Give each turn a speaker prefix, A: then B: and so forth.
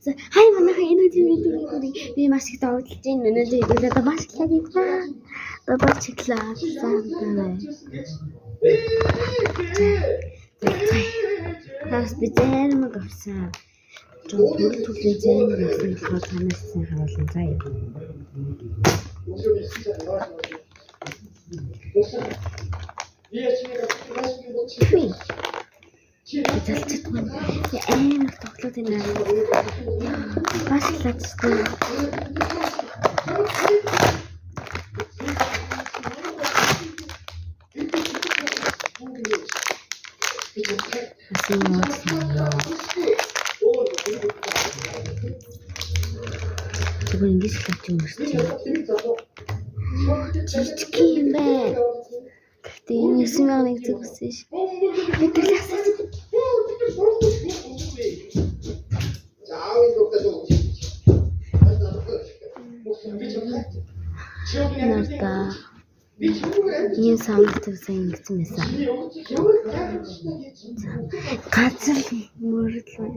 A: Хай манайха энэ үеийн би маш их догтлж байна. Өнөөдөр хэлээд маш их хэлээ. Одоо чиглээ. Тас би зэмэг авсан. Төлөв зэмэг авсан болохоор танаас сайн харуулсан заяа. Залчт маань амар тоглоод байна. Бас их лацтай. Тэгвэл ингэж лач юм шиг. Чичг юм байна. Гэтэ энэ 9,000 зүгсэн ш. Нарта ийм самтсан ингэсэн байсан. Газар мөрөдлөө.